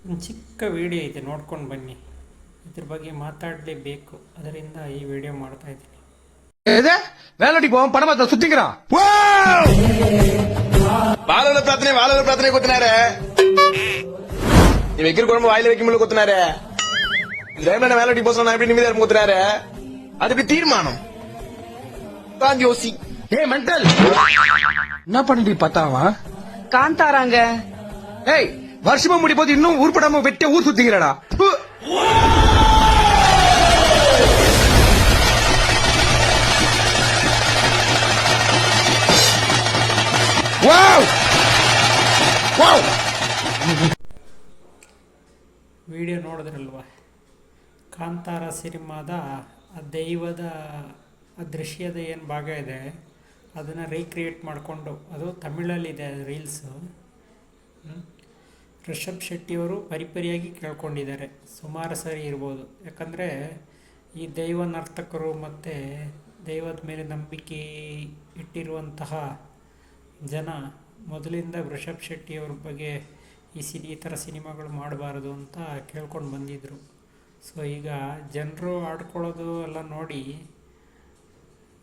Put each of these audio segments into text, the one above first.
ಒಂದು ಚಿಕ್ಕ ವಿಡಿಯೋ ಇದೆ, ನೋಡ್ಕೊಂಡು ಬನ್ನಿ. ಇದ್ರ ಬಗ್ಗೆ ಮಾತಾಡಲೇಬೇಕು, ಅದರಿಂದ ಈ ವಿಡಿಯೋ ಮಾಡ್ತಾ ಇದ್ದೀನಿ. வேலைக்கு போவோம் பணமா சுத்திக்கிறான் வாழல பிரச்சனை குத்தினாரு. நீ வைக்கிற குழம்பு வாயில வைக்கும் போது குத்தினாரு. வேலைக்கு போச எப்படி நிம்மதியா குத்துனாரு. அதுக்கு தீர்மானம் யோசி. ஏ மென்டல் என்ன பண்ணிட்டு பார்த்தாவா காந்தாராங்க. ஏய் வருஷமா முடி போது இன்னும் ஊர்படாம வெட்ட ஊர் சுத்திக்கிறடா. ವಿಡಿಯೋ ನೋಡಿದ್ರಲ್ವ, ಕಾಂತಾರ ಸಿನಿಮಾದ ಆ ದೈವದ ಆ ದೃಶ್ಯದ ಏನು ಭಾಗ ಇದೆ ಅದನ್ನು ರೀಕ್ರಿಯೇಟ್ ಮಾಡಿಕೊಂಡು, ಅದು ತಮಿಳಲ್ಲಿದೆ ರೀಲ್ಸು. ರಿಷಬ್ ಶೆಟ್ಟಿಯವರು ಪರಿಪರಿಯಾಗಿ ಕೇಳ್ಕೊಂಡಿದ್ದಾರೆ, ಸುಮಾರು ಸರಿ ಇರ್ಬೋದು. ಯಾಕಂದರೆ ಈ ದೈವ ನರ್ತಕರು ಮತ್ತು ದೈವದ ಮೇಲೆ ನಂಬಿಕೆ ಇಟ್ಟಿರುವಂತಹ ಜನ ಮೊದಲಿಂದ ರಿಷಬ್ ಶೆಟ್ಟಿಯವ್ರ ಬಗ್ಗೆ ಈ ಥರ ಸಿನಿಮಾಗಳು ಮಾಡಬಾರ್ದು ಅಂತ ಕೇಳ್ಕೊಂಡು ಬಂದಿದ್ದರು. ಸೊ ಈಗ ಜನರು ಆಡ್ಕೊಳ್ಳೋದು ಎಲ್ಲ ನೋಡಿ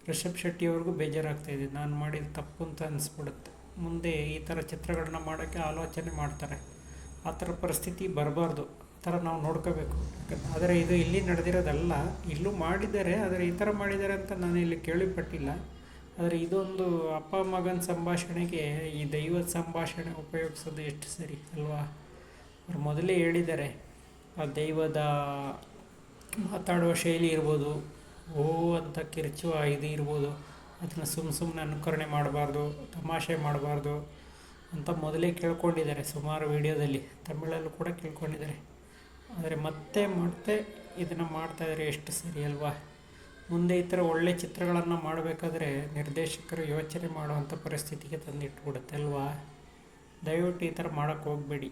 ರಿಷಬ್ ಶೆಟ್ಟಿಯವ್ರಿಗೂ ಬೇಜಾರಾಗ್ತಾಯಿದೆ. ನಾನು ಮಾಡಿದ ತಪ್ಪು ಅಂತ ಅನಿಸ್ಬಿಡುತ್ತೆ. ಮುಂದೆ ಈ ಥರ ಚಿತ್ರಗಳನ್ನ ಮಾಡೋಕ್ಕೆ ಆಲೋಚನೆ ಮಾಡ್ತಾರೆ. ಆ ಥರ ಪರಿಸ್ಥಿತಿ ಬರಬಾರ್ದು, ಆ ಥರ ನಾವು ನೋಡ್ಕೋಬೇಕು. ಆದರೆ ಇದು ಇಲ್ಲಿ ನಡೆದಿರೋದಲ್ಲ, ಇಲ್ಲೂ ಮಾಡಿದ್ದಾರೆ. ಆದರೆ ಈ ಥರ ಮಾಡಿದ್ದಾರೆ ಅಂತ ನಾನು ಇಲ್ಲಿ ಕೇಳಿಪಟ್ಟಿಲ್ಲ. ಆದರೆ ಇದೊಂದು ಅಪ್ಪ ಮಗನ ಸಂಭಾಷಣೆಗೆ ಈ ದೈವದ ಸಂಭಾಷಣೆ ಉಪಯೋಗಿಸೋದು ಎಷ್ಟು ಸರಿ ಅಲ್ವಾ? ಅವ್ರು ಮೊದಲೇ ಹೇಳಿದ್ದಾರೆ, ಆ ದೈವದ ಮಾತಾಡುವ ಶೈಲಿ ಇರ್ಬೋದು, ಓ ಅಂತ ಕಿರ್ಚುವ ಇದು ಇರ್ಬೋದು, ಅದನ್ನು ಸುಮ್ಮನೆ ಅನುಕರಣೆ ಮಾಡಬಾರ್ದು, ತಮಾಷೆ ಮಾಡಬಾರ್ದು ಅಂತ ಮೊದಲೇ ಕೇಳ್ಕೊಂಡಿದ್ದಾರೆ ಸುಮಾರು ವಿಡಿಯೋದಲ್ಲಿ. ತಮಿಳಲ್ಲೂ ಕೂಡ ಕೇಳ್ಕೊಂಡಿದ್ದಾರೆ. ಆದರೆ ಮತ್ತೆ ಇದನ್ನು ಮಾಡ್ತಾಯಿದ್ದಾರೆ, ಎಷ್ಟು ಸರಿ ಅಲ್ವಾ? ಮುಂದೆ ಈ ಥರ ಒಳ್ಳೆಯ ಚಿತ್ರಗಳನ್ನು ಮಾಡಬೇಕಾದ್ರೆ ನಿರ್ದೇಶಕರು ಯೋಚನೆ ಮಾಡುವಂಥ ಪರಿಸ್ಥಿತಿಗೆ ತಂದಿಟ್ಬಿಡುತ್ತೆ ಅಲ್ವಾ? ದಯವಿಟ್ಟು ಈ ಥರ ಮಾಡೋಕ್ಕೆ ಹೋಗಬೇಡಿ.